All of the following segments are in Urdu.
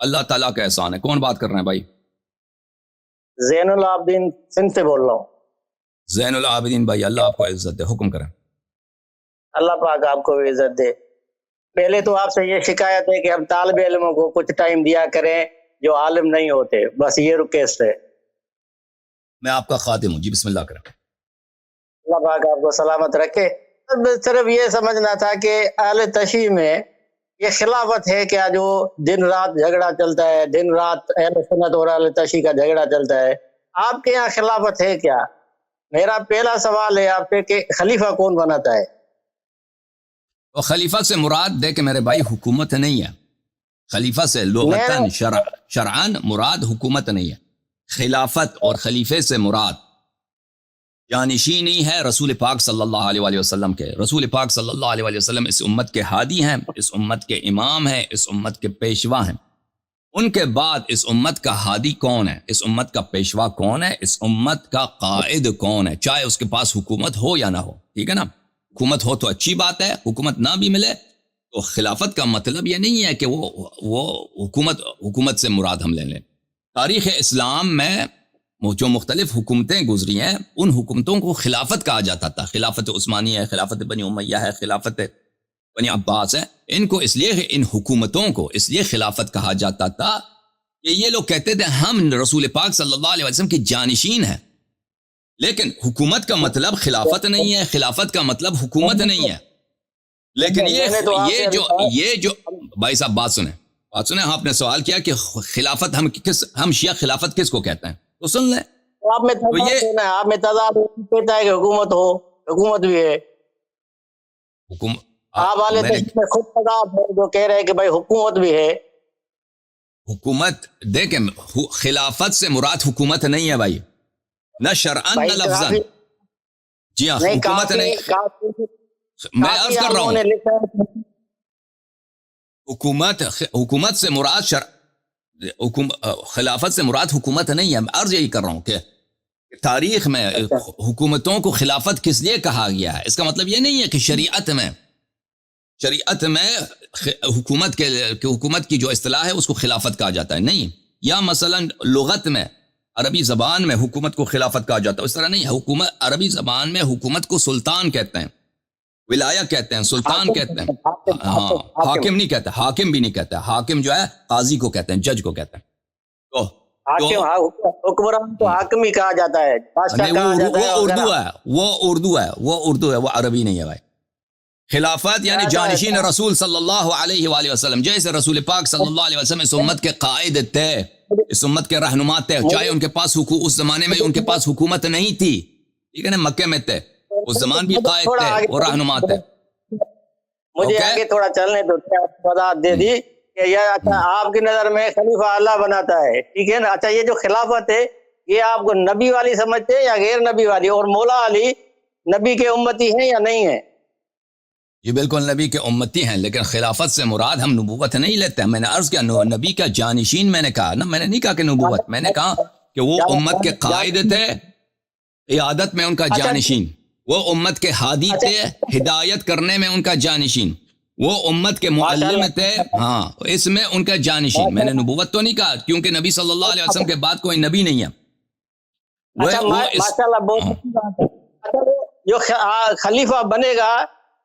اللہ تعالیٰ کا احسان ہے. کون بات کر رہے ہیں بھائی؟ زین العابدین سندھ سے بول رہا ہوں. زین العابدین بھائی، اللہ آپ کو عزت دے، حکم کریں. اللہ پاک آپ کو بھی عزت دے. پہلے تو آپ سے یہ شکایت ہے کہ ہم طالب علموں کو کچھ ٹائم دیا کریں جو عالم نہیں ہوتے، بس یہ ریکویسٹ ہے. میں آپ کا خادم ہوں جی، بسم اللہ کریں. اللہ پاک آپ کو سلامت رکھے. صرف یہ سمجھنا تھا کہ اہل تشیع میں یہ خلافت ہے کیا جو دن رات جھگڑا چلتا ہے، دن رات اہل سنت اور اہل تشیع کا جھگڑا چلتا ہے، آپ کے یہاں خلافت ہے کیا؟ میرا پہلا سوال ہے آپ سے کہ خلیفہ کون بناتا ہے؟ اور خلیفہ سے مراد دے کہ میرے بھائی حکومت نہیں ہے. خلیفہ سے لغتاً شرعاً مراد حکومت نہیں ہے. خلافت اور خلیفے سے مراد جانشینی ہے رسول پاک صلی اللہ علیہ وآلہ وسلم کے. رسول پاک صلی اللہ علیہ وآلہ وسلم اس امت کے ہادی ہیں، اس امت کے امام ہیں، اس امت کے پیشوا ہیں. ان کے بعد اس امت کا ہادی کون ہے، اس امت کا پیشوا کون ہے، اس امت کا قائد کون ہے، چاہے اس کے پاس حکومت ہو یا نہ ہو. ٹھیک ہے نا؟ حکومت ہو تو اچھی بات ہے، حکومت نہ بھی ملے تو خلافت کا مطلب یہ نہیں ہے کہ وہ حکومت سے مراد ہم لے لیں. تاریخ اسلام میں جو مختلف حکومتیں گزری ہیں ان حکومتوں کو خلافت کہا جاتا تھا. خلافت عثمانیہ ہے، خلافت بنی امیہ ہے، خلافت بنی عباس ہے. ان کو اس لیے ان حکومتوں کو اس لیے خلافت کہا جاتا تھا کہ یہ لوگ کہتے تھے ہم رسول پاک صلی اللہ علیہ وسلم کی جانشین ہیں. لیکن حکومت کا مطلب خلافت نہیں ہے، خلافت کا مطلب حکومت نہیں ہے. لیکن یہ جو بھائی صاحب بات سنیں، آپ نے سوال کیا کہ خلافت ہم شیعہ خلافت کس کو کہتے ہیں، تو سن لیں. آپ میں تضاد کہتا ہے کہ حکومت ہو، حکومت بھی ہے. آپ والے میں خود تضاد ہے جو کہہ رہے ہیں کہ بھائی حکومت بھی ہے. حکومت دیکھیں، خلافت سے مراد حکومت نہیں ہے بھائی، نہ شرعاً نہ لفظاً. جی ہاں، حکومت نہیں. میں عرض کر رہا ہوں حکومت سے مراد خلافت سے مراد حکومت نہیں ہے. میں عرض یہی کر رہا ہوں کہ تاریخ میں حکومتوں کو خلافت کس لیے کہا گیا ہے. اس کا مطلب یہ نہیں ہے کہ شریعت میں حکومت کی جو اصطلاح ہے اس کو خلافت کہا جاتا ہے، نہیں. یا مثلا لغت میں عربی زبان میں حکومت کو خلافت کہا جاتا ہے، اس طرح نہیں. حکومت عربی زبان میں حکومت کو سلطان کہتے ہیں، ولایہ کہتے ہیں، سلطان کہتے ہیں. ہاں، حاکم نہیں کہتے، حاکم بھی نہیں کہتے. حاکم جو ہے قاضی کو کہتے ہیں، جج کو کہتے ہیں. حکمران کو حاکم ہی کہا جاتا ہے، وہ اردو ہے، وہ عربی نہیں ہے بھائی. خلافت یعنی جانشین رسول صلی اللہ علیہ وآلہ وسلم. جیسے رسول پاک صلی اللہ علیہ وسلم اس امت کے قائد تھے، اس امت کے رہنما تھے، چاہے ان کے پاس اس زمانے میں ان کے پاس حکومت نہیں تھی. ٹھیک ہے نا؟ مکے میں تھے، اس زمان بھی قائد تھے، وہ رہنما تھے. مجھے آگے تھوڑا چلنے تو وضاحت دے دی کہ یہ اچھا آپ کی نظر میں خلیفہ اللہ بناتا ہے، ٹھیک ہے نا؟ اچھا، یہ جو خلافت ہے یہ آپ کو نبی والی سمجھتے ہیں یا غیر نبی والی؟ اور مولا علی نبی کے امتی ہیں یا نہیں ہیں؟ یہ بالکل نبی کے امتی ہیں، لیکن خلافت سے مراد ہم نبوت نہیں لیتے ہیں. میں نے عرض کیا نبی کا جانشین، میں نے کہا نا، میں نے نہیں کہا کہ نبوت، میں نے کہا کہ وہ امت کے قائد تھے، قیادت میں ان کا جانشین. وہ امت کے ہادی تھے، ہدایت کرنے میں ان کا جانشین. وہ امت کے معلم تھے، ہاں، اس میں ان کا جانشین. میں نے نبوت تو نہیں کہا، کیونکہ نبی صلی اللہ علیہ وسلم کے بعد کوئی نبی نہیں ہے. جو خلیفہ بنے گا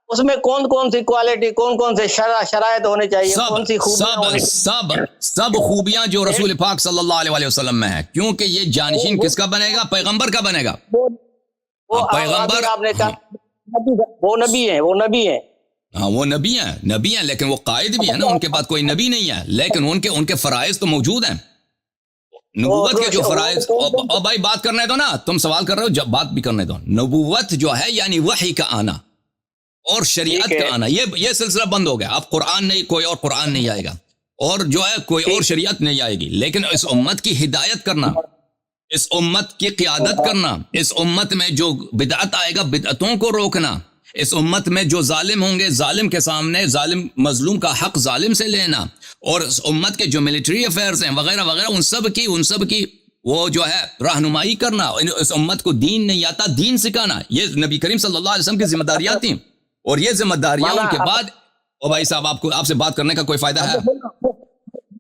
اس میں کون کون سی کوالٹی، کون کون سے شرائط ہونے چاہیے، کون سی خوبیاں؟ سب خوبیاں جو رسول پاک صلی اللہ علیہ وسلم میں ہیں. کیونکہ یہ جانشین کس کا بنے گا؟ پیغمبر کا بنے گا. پیغمبر آپ نے کہا وہ نبی ہیں، ہاں، وہ نبی ہیں، لیکن وہ قائد بھی ہیں نا. ان کے بعد کوئی نبی نہیں ہے، لیکن ان کے فرائض تو موجود ہیں. نبوت کے جو فرائض، اور بھائی بات کرنے دو نا، تم سوال کر رہے ہو، جب بات بھی کرنے دو. نبوت جو ہے یعنی وحی کا آنا اور شریعت کا آنا، یہ سلسلہ بند ہو گیا. اب قرآن نہیں، کوئی اور قرآن نہیں آئے گا، اور جو ہے کوئی اور شریعت نہیں آئے گی. لیکن اس امت کی ہدایت کرنا، اس امت کی قیادت کرنا، اس امت میں جو بدعت آئے گا بدعتوں کو روکنا، اس امت میں جو ظالم ہوں گے ظالم کے سامنے مظلوم کا حق ظالم سے لینا، اور اس امت کے جو ملٹری افیئرز ہیں وغیرہ وغیرہ، ان سب کی وہ جو ہے رہنمائی کرنا. اس امت کو دین نہیں آتا، دین سکھانا، یہ نبی کریم صلی اللہ علیہ وسلم کی ذمہ داریاں تھیں. اور یہ ذمہ داریاں ان کے بعد، اور بھائی صاحب آپ سے بات کرنے کا کوئی فائدہ ہے؟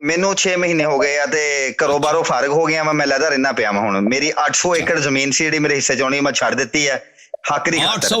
ਮੈਨੂੰ 6 ਮਹੀਨੇ ਹੋ ਗਏ ਆ ਤੇ ਘਰੋਂ ਬਾਹਰੋਂ ਫਾਰਗ ਹੋ ਗਿਆ ਮੈਂ ਲਹਿਦਾ ਰਹਿਣਾ ਪਿਆ ਮੈਂ। ਹੁਣ ਮੇਰੀ 800 ਏਕੜ ਜ਼ਮੀਨ ਸੀ ਜਿਹੜੀ ਮੇਰੇ ਹਿੱਸੇ ਚ ਆਉਣੀ, ਮੈਂ ਛੱਡ ਦਿੱਤੀ ਹੈ ਹੱਕ ਦੀ ਖਾਤਰ। 800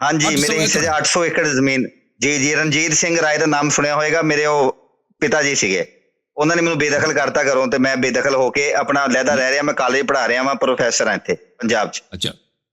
ਹਾਂਜੀ, 800 ਮੇਰੇ ਹਿੱਸੇ 'ਚ ਏਕੜ। 800 ਏਕੜ ਜ਼ਮੀਨ। ਜੀ ਰਣਜੀਤ ਸਿੰਘ ਰਾਏ ਦਾ ਨਾਮ ਸੁਣਿਆ ਹੋਏਗਾ, ਮੇਰੇ ਉਹ ਪਿਤਾ ਜੀ ਸੀਗੇ। ਉਹਨਾਂ ਨੇ ਮੈਨੂੰ ਬੇਦਖਲ ਕਰਤਾ ਘਰੋਂ ਤੇ ਮੈਂ ਬੇਦਖਲ ਹੋ ਕੇ ਆਪਣਾ ਲਹਿਦਾ ਰਹਿ ਰਿਹਾ। ਮੈਂ ਕਾਲਜ ਪੜ੍ਹਾ ਰਿਹਾ, ਮੈਂ ਪ੍ਰੋਫੈਸਰ ਹਾਂ ਇੱਥੇ ਪੰਜਾਬ 'ਚ।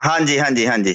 ਹਾਂਜੀ ਹਾਂਜੀ ਹਾਂਜੀ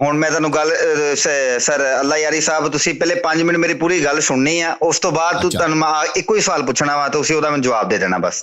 ਹੁਣ ਮੈਂ ਤੁਹਾਨੂੰ ਗੱਲ ਸਰ ਅੱਲਾ ਯਾਰੀ ਸਾਹਿਬ, ਤੁਸੀਂ ਪਹਿਲੇ 5 ਮਿੰਟ ਮੇਰੀ ਪੂਰੀ ਗੱਲ ਸੁਣਨੀ ਆ, ਉਸ ਤੋਂ ਬਾਅਦ ਅੱਛਾ। ਤੁਹਾਨੂੰ ਮੈਂ ਇੱਕੋ ਹੀ ਸਵਾਲ ਪੁੱਛਣਾ ਵਾ, ਤੁਸੀਂ ਉਹਦਾ ਮੈਨੂੰ ਜਵਾਬ ਦੇ ਦੇਣਾ ਬਸ।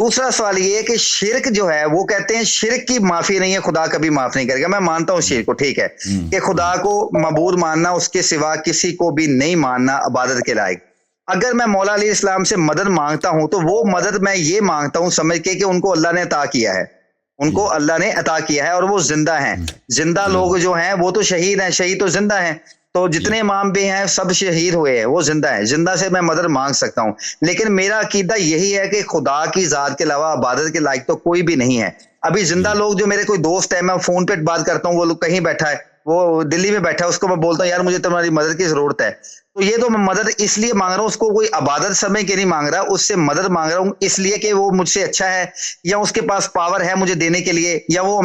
دوسرا سوال یہ ہے کہ شرک جو ہے وہ کہتے ہیں شرک کی معافی نہیں ہے, خدا کبھی معاف نہیں کرے گا. میں مانتا ہوں شرک کو, ٹھیک ہے, کہ خدا کو معبود ماننا, اس کے سوا کسی کو بھی نہیں ماننا عبادت کے لائق. اگر میں مولا علیہ السلام سے مدد مانگتا ہوں تو وہ مدد میں یہ مانگتا ہوں سمجھ کے کہ ان کو اللہ نے عطا کیا ہے, ان کو اللہ نے عطا کیا ہے, اور وہ زندہ ہیں. زندہ لوگ جو ہیں وہ تو شہید ہیں, شہید تو زندہ ہیں. تو جتنے امام بھی ہیں سب شہید ہوئے ہیں, وہ زندہ ہیں. زندہ سے میں مدد مانگ سکتا ہوں, لیکن میرا عقیدہ یہی ہے کہ خدا کی ذات کے علاوہ عبادت کے لائق تو کوئی بھی نہیں ہے. ابھی زندہ لوگ جو میرے کوئی دوست ہے, میں فون پہ بات کرتا ہوں, وہ لوگ کہیں بیٹھا ہے, وہ دلی میں بیٹھا ہے, اس کو میں بولتا ہوں یار مجھے تمہاری مدد کی ضرورت ہے, تو یہ تو میں مدد اس لیے مانگ رہا ہوں, اس کو کوئی عبادت سمجھ کے نہیں مانگ رہا, اس سے مدد مانگ رہا ہوں اس لیے کہ وہ مجھ سے اچھا ہے, یا اس کے پاس پاور ہے مجھے دینے کے لیے, یا وہ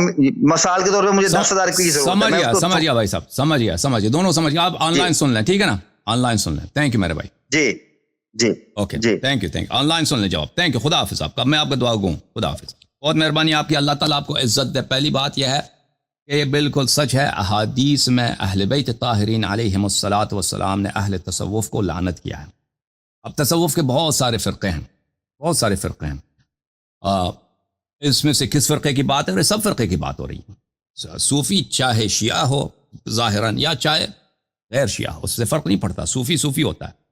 مثال کے طور پہ مجھے 10,000 کی ضرورت ہے. سمجھ گیا بھائی صاحب, سمجھ گیا دونوں سمجھ گیا. آپ آن لائن سن لیں, ٹھیک ہے نا, آن لائن سن لیں. تھینک یو میرے بھائی. جی اوکے, جی, تھینک یو آن لائن سن لیں جواب. تھینک یو, خدا حافظ. آپ کا میں آپ کا دعا گوں, خدا حافظ. بہت مہربانی آپ کی, اللہ تعالیٰ آپ کو عزت دے. پہلی بات یہ ہے کہ یہ بالکل سچ ہے, احادیث میں اہل بیت طاہرین علیہم الصلاۃ والسلام نے اہل تصوف کو لعنت کیا ہے. اب تصوف کے بہت سارے فرقے ہیں, اس میں سے کس فرقے کی بات ہے؟ سب فرقے کی بات ہو رہی ہے. صوفی چاہے شیعہ ہو ظاہراً یا چاہے غیر شیعہ ہو, اس سے فرق نہیں پڑتا, صوفی ہوتا ہے.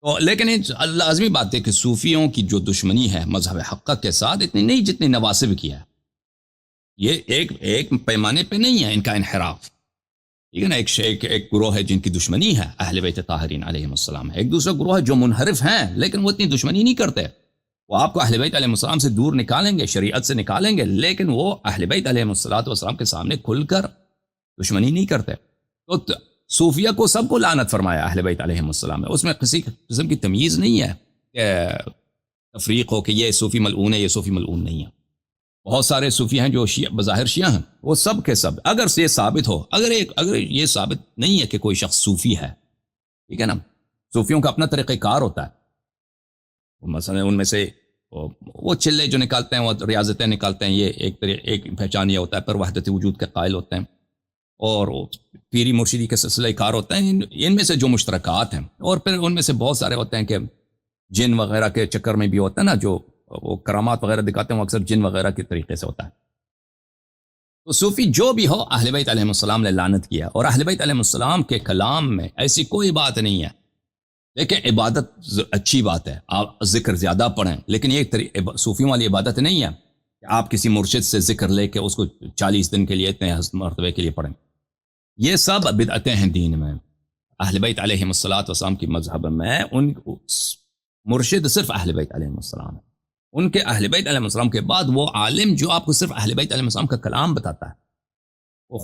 تو لیکن لازمی بات ہے کہ صوفیوں کی جو دشمنی ہے مذہب حقہ کے ساتھ اتنی نہیں جتنی نواسب کی ہے. یہ ایک پیمانے پہ نہیں ہے ان کا انحراف, ٹھیک ہے نا. ایک گروہ ہے جن کی دشمنی ہے اہل بیت طاہرین علیہم السلام ہے, ایک دوسرا گروہ ہے جو منحرف ہیں لیکن وہ اتنی دشمنی نہیں کرتے. وہ آپ کو اہل بیت علیہ السلام سے دور نکالیں گے, شریعت سے نکالیں گے, لیکن وہ اہل بیت علیہ السلام کے سامنے کھل کر دشمنی نہیں کرتے. تو صوفیہ کو سب کو لعنت فرمایا اہل بیت علیہ السلام ہے, اس میں کسی قسم کی تمیز نہیں ہے کہ تفریق ہو کہ یہ صوفی ملعون ہے یہ صوفی ملعون نہیں ہے. بہت سارے صوفی ہیں جو بظاہر شیعہ ہیں, وہ سب کے سب اگر یہ ثابت ہو, اگر یہ ثابت نہیں ہے کہ کوئی شخص صوفی ہے, ٹھیک ہے نا, صوفیوں کا اپنا طریقہ کار ہوتا ہے. مثلا ان میں سے وہ چلے جو نکالتے ہیں, وہ ریاضتیں نکالتے ہیں, یہ ایک پہچان یہ ہوتا ہے, پر وحدت وجود کے قائل ہوتے ہیں, اور پیری مرشدی کے سلسلہ کار ہوتے ہیں. ان میں سے جو مشترکات ہیں, اور پھر ان میں سے بہت سارے ہوتے ہیں کہ جن وغیرہ کے چکر میں بھی ہوتا ہے نا, جو وہ کرامات وغیرہ دکھاتے ہیں وہ اکثر جن وغیرہ کے طریقے سے ہوتا ہے. تو صوفی جو بھی ہو اہل بیت علیہ السلام نے لعنت کیا, اور اہل بیت علیہ السلام کے کلام میں ایسی کوئی بات نہیں ہے. لیکن عبادت اچھی بات ہے, آپ ذکر زیادہ پڑھیں, لیکن یہ صوفیوں والی عبادت نہیں ہے کہ آپ کسی مرشد سے ذکر لے کے اس کو 40 دن کے لیے اتنے مرتبے کے لیے پڑھیں. یہ سب بدعتیں ہیں دین میں. اہل بیت علیہ السلام کی مذہب میں ان مرشد صرف اہل بیت علیہ السلام ہے. ان کے اہل بیت علیہ السلام کے بعد وہ عالم جو آپ کو صرف اہل بیت علیہ السلام کا کلام بتاتا ہے,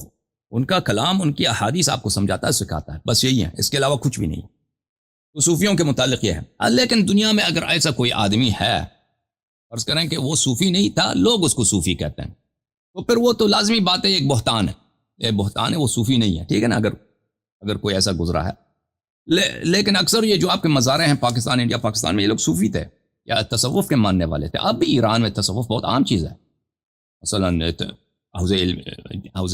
ان کا کلام, ان کی احادیث آپ کو سمجھاتا ہے, سکھاتا ہے, بس یہی ہے, اس کے علاوہ کچھ بھی نہیں. تو صوفیوں کے متعلق یہ ہے. لیکن دنیا میں اگر ایسا کوئی آدمی ہے, فرض کریں کہ وہ صوفی نہیں تھا, لوگ اس کو صوفی کہتے ہیں, تو پھر وہ تو لازمی بات ہے ایک بہتان ہے, وہ صوفی نہیں ہے, ٹھیک ہے نا, اگر کوئی ایسا گزرا ہے. لیکن اکثر یہ جو آپ کے مزارے ہیں پاکستان, انڈیا پاکستان میں, یہ لوگ صوفی تھے یا تصوف کے ماننے والے تھے. اب بھی ایران میں تصوف بہت عام چیز ہے. مثلا حوض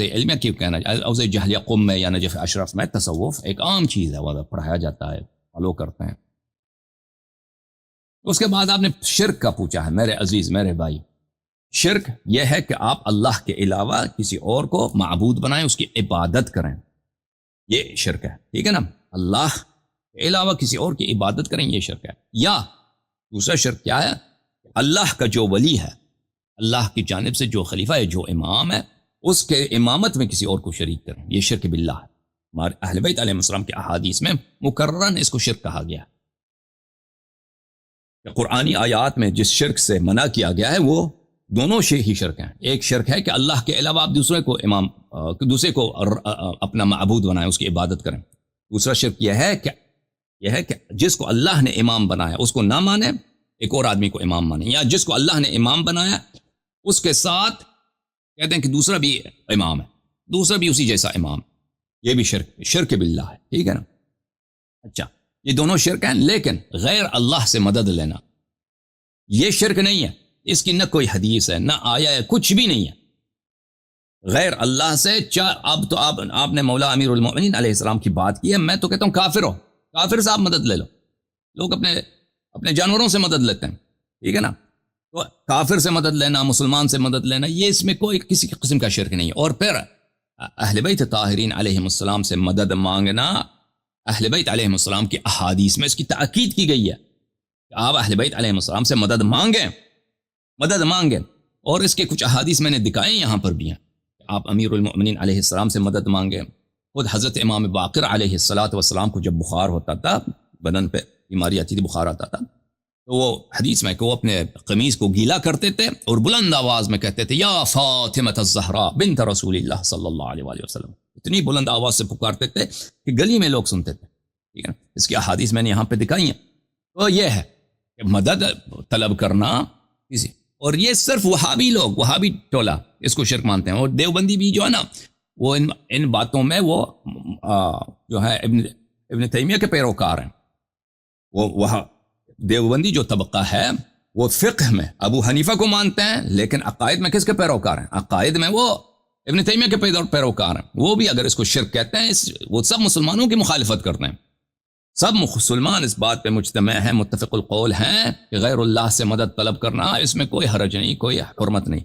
علمیہ کیوں کہنا, حوض جہلیہ قم میں یا نجف اشرف میں تصوف ایک عام چیز ہے, وہ پڑھایا جاتا ہے, فالو کرتے ہیں. اس کے بعد آپ نے شرک کا پوچھا ہے میرے عزیز, میرے بھائی. شرک یہ ہے کہ آپ اللہ کے علاوہ کسی اور کو معبود بنائیں, اس کی عبادت کریں, یہ شرک ہے, ٹھیک ہے نا. اللہ کے علاوہ کسی اور کی عبادت کریں, یہ شرک ہے. یا دوسرا شرک کیا ہے, اللہ کا جو ولی ہے, اللہ کی جانب سے جو خلیفہ ہے, جو امام ہے, اس کے امامت میں کسی اور کو شریک کریں, یہ شرک باللہ ہے. ہمارے اہل بیت علیہ السلام کے احادیث میں مکررن اس کو شرک کہا گیا. قرآنی آیات میں جس شرک سے منع کیا گیا ہے وہ دونوں ہی شرک ہیں. ایک شرک ہے کہ اللہ کے علاوہ آپ دوسرے کو اپنا معبود بنائیں, اس کی عبادت کریں. دوسرا شرک یہ ہے کہ جس کو اللہ نے امام بنایا اس کو نہ مانے, ایک اور آدمی کو امام مانے, یا جس کو اللہ نے امام بنایا اس کے ساتھ کہتے ہیں کہ دوسرا بھی امام ہے, دوسرا بھی اسی جیسا امام, یہ بھی شرک باللہ ہے, ٹھیک ہے نا. اچھا, یہ دونوں شرک ہیں. لیکن غیر اللہ سے مدد لینا یہ شرک نہیں ہے, اس کی نہ کوئی حدیث ہے, نہ آیا ہے, کچھ بھی نہیں ہے. غیر اللہ سے اب تو آپ نے مولا امیر المؤمنین علیہ السلام کی بات کی ہے, میں تو کہتا ہوں کافر ہو, کافر سے آپ مدد لے لو. لوگ اپنے جانوروں سے مدد لیتے ہیں, ٹھیک ہے نا. تو کافر سے مدد لینا، مسلمان سے مدد لینا، یہ اس میں کوئی کسی قسم کا شرک نہیں ہے۔ اور پھر اہل بیت طاہرین علیہم السلام سے مدد مانگنا، اہل بیت علیہم السلام کی احادیث میں اس کی تاکید کی گئی ہے کہ آپ اہل بیت علیہم السلام سے مدد مانگیں، اور اس کے کچھ احادیث میں نے دکھائے یہاں پر بھی ہیں کہ آپ امیر المؤمنین علیہ السلام سے مدد مانگیں۔ خود حضرت امام باقر علیہ السلام کو جب بخار ہوتا تھا، بدن پہ بیماری آتی تھی، بخار آتا تھا، تو وہ حدیث میں کہ وہ اپنے قمیض کو گیلا کرتے تھے اور بلند آواز میں کہتے تھے، یا فاطمہ الزہراء بنت رسول اللہ صلی اللہ علیہ وآلہ وسلم، اتنی بلند آواز سے پکارتے تھے کہ گلی میں لوگ سنتے تھے، ٹھیک ہے۔ اس کی احادیث میں نے یہاں پہ دکھائی ہیں۔ تو یہ ہے کہ مدد طلب کرنا کسی، اور یہ صرف وہابی ٹولہ اس کو شرک مانتے ہیں، اور دیوبندی بھی جو ہے نا وہ ان باتوں میں وہ جو ہے ابن تیمیہ کے پیروکار ہیں۔ وہ دیوبندی جو طبقہ ہے وہ فقہ میں ابو حنیفہ کو مانتے ہیں، لیکن عقائد میں کس کے پیروکار ہیں؟ عقائد میں وہ ابن تیمیہ کے پیروکار ہیں۔ وہ بھی اگر اس کو شرک کہتے ہیں، وہ سب مسلمانوں کی مخالفت کرتے ہیں۔ سب مسلمان اس بات پہ مجتمع ہیں، متفق القول ہیں کہ غیر اللہ سے مدد طلب کرنا اس میں کوئی حرج نہیں، کوئی حرمت نہیں۔